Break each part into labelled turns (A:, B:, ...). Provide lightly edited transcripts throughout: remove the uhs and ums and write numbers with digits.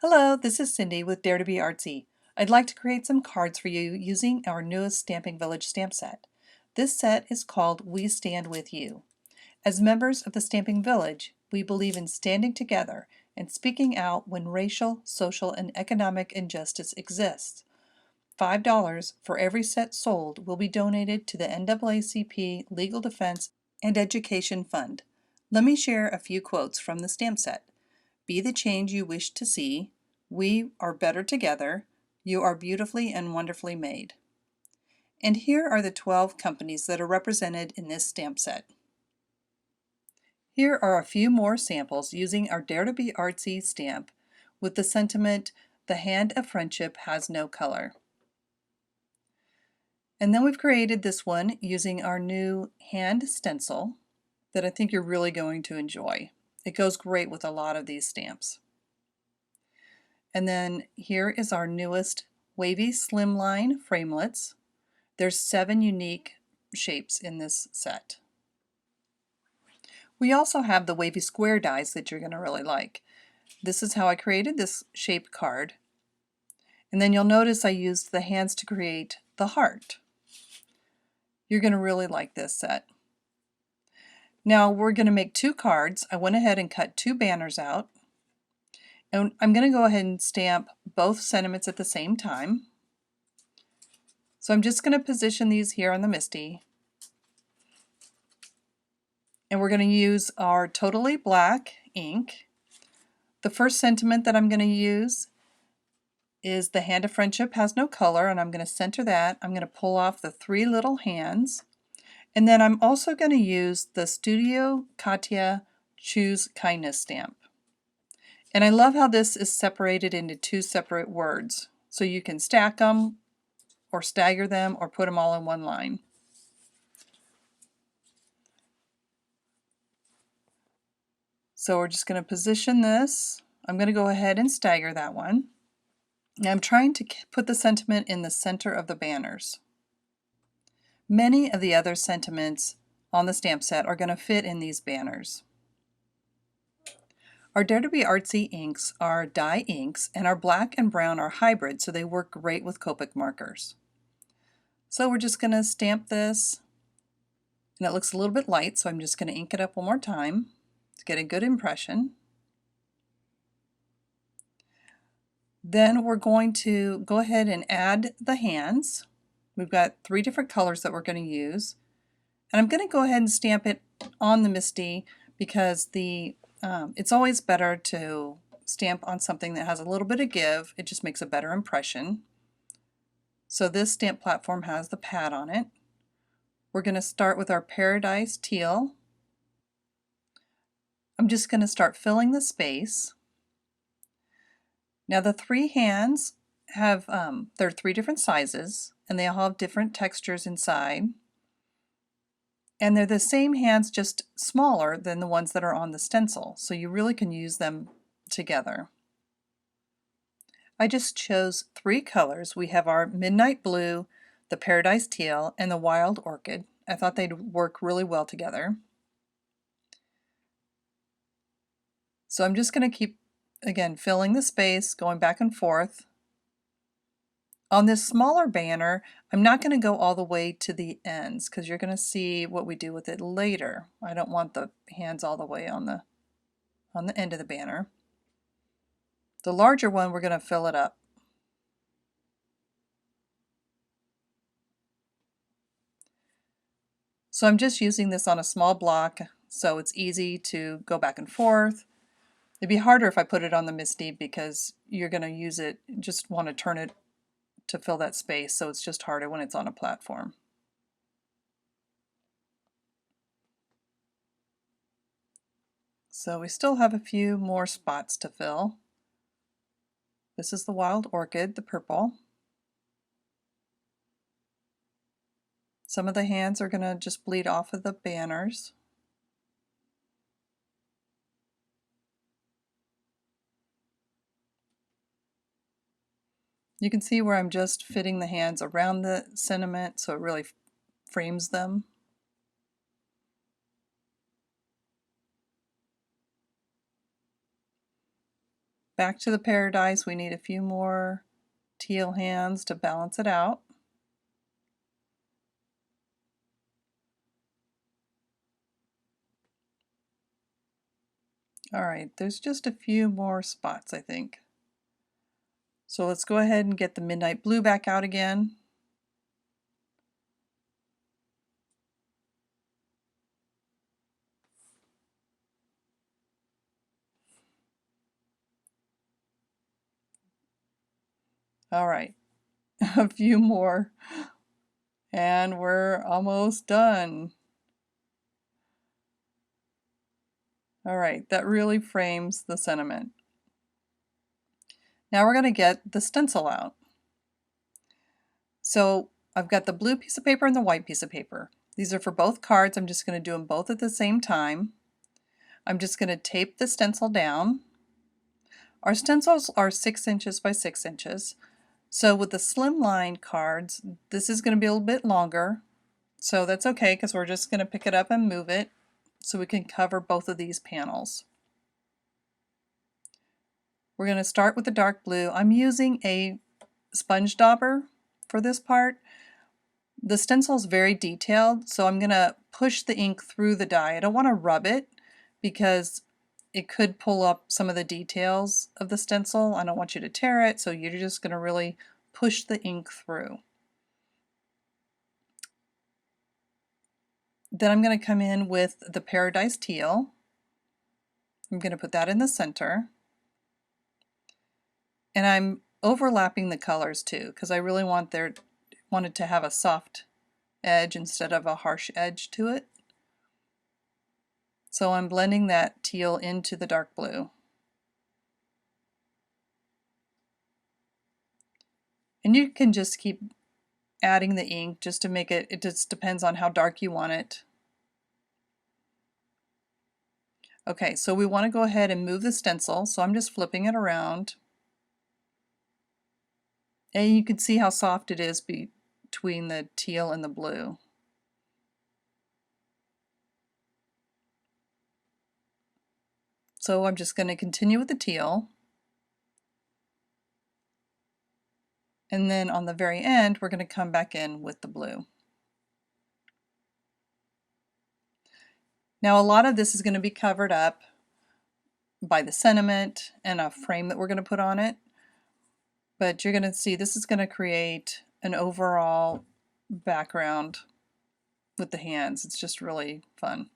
A: Hello, this is Cindy with Dare to be Artsy. I'd like to create some cards for you using our newest Stamping Village stamp set. This set is called We Stand With You. As members of the Stamping Village, we believe in standing together and speaking out when racial, social, and economic injustice exists. $5 for every set sold will be donated to the NAACP Legal Defense and Education Fund. Let me share a few quotes from the stamp set. Be the change you wish to see. We are better together. You are beautifully and wonderfully made. And here are the 12 companies that are represented in this stamp set. Here are a few more samples using our Dare to be Artsy stamp with the sentiment, "The hand of friendship has no color." And then we've created this one using our new hand stencil that I think you're really going to enjoy. It goes great with a lot of these stamps. And then here is our newest wavy slimline framelits. There's 7 unique shapes in this set. We also have the wavy square dies that you're going to really like. This is how I created this shape card. And then you'll notice I used the hands to create the heart. You're going to really like this set. Now we're going to make 2 cards. I went ahead and cut 2 banners out. And I'm going to go ahead and stamp both sentiments at the same time. So I'm just going to position these here on the MISTI. And we're going to use our totally black ink. The first sentiment that I'm going to use is "The hand of friendship has no color," and I'm going to center that. I'm going to pull off the 3 little hands. And then I'm also going to use the Studio Katia Choose Kindness stamp. And I love how this is separated into 2 separate words. So you can stack them or stagger them or put them all in one line. So we're just going to position this. I'm going to go ahead and stagger that one. Now I'm trying to put the sentiment in the center of the banners. Many of the other sentiments on the stamp set are going to fit in these banners. Our Dare to be Artsy inks are dye inks, and our black and brown are hybrid, so they work great with Copic markers. So we're just going to stamp this, and it looks a little bit light, so I'm just going to ink it up one more time to get a good impression. Then we're going to go ahead and add the hands. We've got 3 different colors that we're going to use, and I'm going to go ahead and stamp it on the MISTI because it's always better to stamp on something that has a little bit of give. It just makes a better impression. So this stamp platform has the pad on it. We're going to start with our Paradise Teal. I'm just going to start filling the space. Now the 3 hands have, there are 3 different sizes, and they all have different textures inside. And they're the same hands, just smaller than the ones that are on the stencil, so you really can use them together. I just chose 3 colors. We have our Midnight Blue, the Paradise Teal, and the Wild Orchid. I thought they'd work really well together. So I'm just going to keep, again, filling the space, going back and forth. On this smaller banner, I'm not going to go all the way to the ends because you're going to see what we do with it later. I don't want the hands all the way on the end of the banner. The larger one, we're going to fill it up. So I'm just using this on a small block, so it's easy to go back and forth. It'd be harder if I put it on the MISTI because you're going to use it, just want to turn it to fill that space, so it's just harder when it's on a platform. So we still have a few more spots to fill. This is the Wild Orchid, the purple. Some of the hands are going to just bleed off of the banners. You can see where I'm just fitting the hands around the sentiment so it really frames them. Back to the paradise, we need a few more teal hands to balance it out. All right, there's just a few more spots, I think. So let's go ahead and get the midnight blue back out again. All right, a few more, and we're almost done. All right, that really frames the sentiment. Now we're going to get the stencil out. So I've got the blue piece of paper and the white piece of paper. These are for both cards. I'm just going to do them both at the same time. I'm just going to tape the stencil down. Our stencils are 6 inches by 6 inches. So with the slimline cards, this is going to be a little bit longer. So that's okay because we're just going to pick it up and move it so we can cover both of these panels. We're going to start with the dark blue. I'm using a sponge dauber for this part. The stencil is very detailed, so I'm going to push the ink through the die. I don't want to rub it because it could pull up some of the details of the stencil. I don't want you to tear it, so you're just going to really push the ink through. Then I'm going to come in with the Paradise Teal. I'm going to put that in the center. And I'm overlapping the colors too, because I really wanted to have a soft edge instead of a harsh edge to it. So I'm blending that teal into the dark blue. And you can just keep adding the ink just to make it just depends on how dark you want it. Okay, so we want to go ahead and move the stencil, so I'm just flipping it around. And you can see how soft it is between the teal and the blue. So I'm just going to continue with the teal. And then on the very end, we're going to come back in with the blue. Now a lot of this is going to be covered up by the sentiment and a frame that we're going to put on it. But you're going to see this is going to create an overall background with the hands. It's just really fun.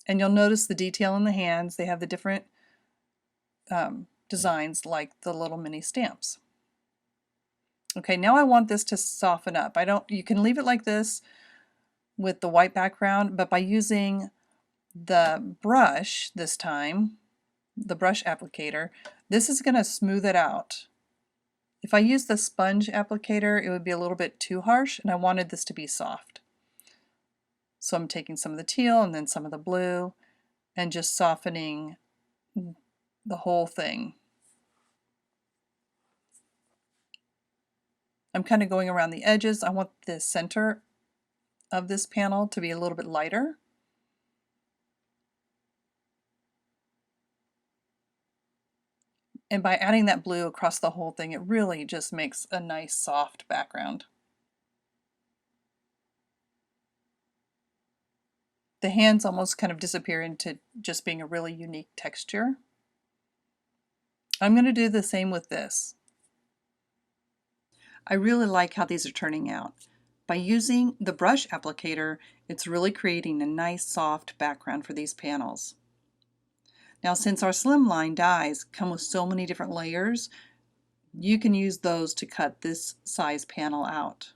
A: And you'll notice the detail in the hands. They have the different designs like the little mini stamps. Okay, now I want this to soften up. You can leave it like this with the white background, but by using the brush this time, the brush applicator, this is going to smooth it out. If I use the sponge applicator, it would be a little bit too harsh, and I wanted this to be soft. So I'm taking some of the teal and then some of the blue and just softening the whole thing. I'm kind of going around the edges. I want the center of this panel to be a little bit lighter. And by adding that blue across the whole thing, it really just makes a nice soft background. The hands almost kind of disappear into just being a really unique texture. I'm going to do the same with this. I really like how these are turning out. By using the brush applicator, it's really creating a nice soft background for these panels. Now, since our slimline dies come with so many different layers, you can use those to cut this size panel out.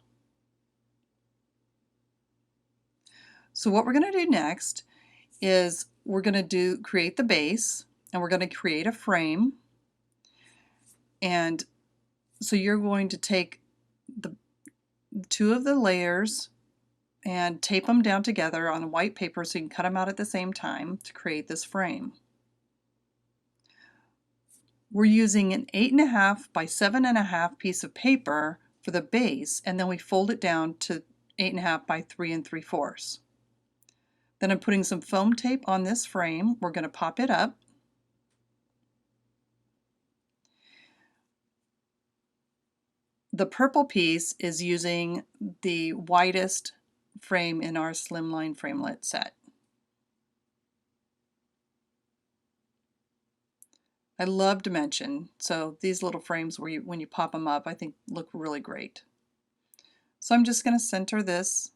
A: So what we're going to do next is we're going to create the base, and we're going to create a frame. And so you're going to take the two of the layers and tape them down together on white paper so you can cut them out at the same time to create this frame. We're using an 8.5 by 7.5 piece of paper for the base, and then we fold it down to 8.5 by 3 3/4. Then I'm putting some foam tape on this frame. We're going to pop it up. The purple piece is using the widest frame in our slimline framelit set. I love dimension, so these little frames where when you pop them up, I think look really great. So I'm just going to center this,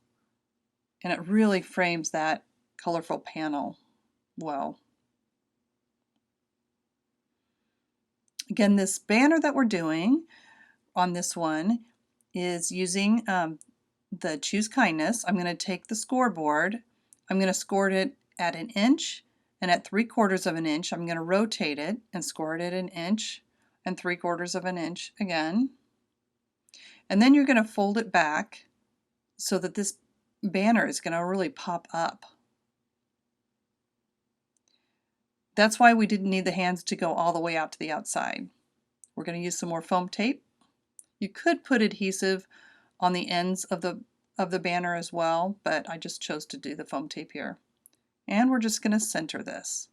A: and it really frames that colorful panel well. Again, this banner that we're doing on this one is using the Choose Kindness. I'm going to take the scoreboard, I'm going to score it at 1 inch, and at 3/4 of an inch I'm going to rotate it and score it at 1 inch and 3/4 of an inch again. And then you're going to fold it back so that this banner is going to really pop up. That's why we didn't need the hands to go all the way out to the outside. We're going to use some more foam tape. You could put adhesive on the ends of the banner as well, but I just chose to do the foam tape here. And we're just going to center this.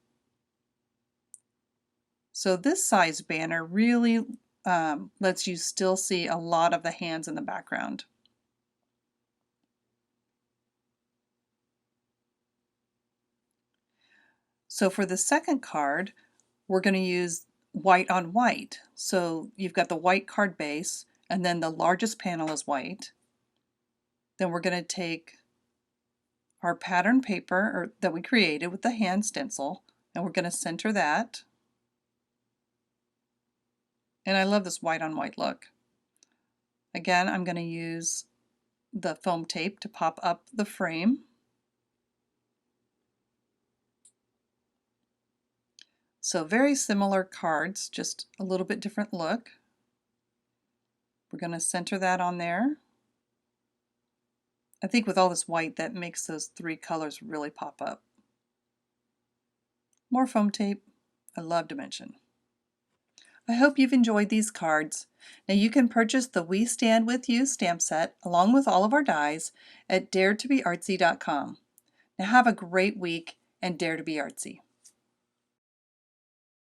A: So this size banner really lets you still see a lot of the hands in the background. So for the second card, we're going to use white on white. So you've got the white card base, and then the largest panel is white. Then we're going to take our pattern paper that we created with the hand stencil, and we're going to center that. And I love this white on white look. Again, I'm going to use the foam tape to pop up the frame. So very similar cards, just a little bit different look. We're going to center that on there. I think with all this white, that makes those 3 colors really pop up. More foam tape. I love dimension. I hope you've enjoyed these cards. Now you can purchase the We Stand With You stamp set along with all of our dies at daretobeartsy.com. Now have a great week and dare to be artsy.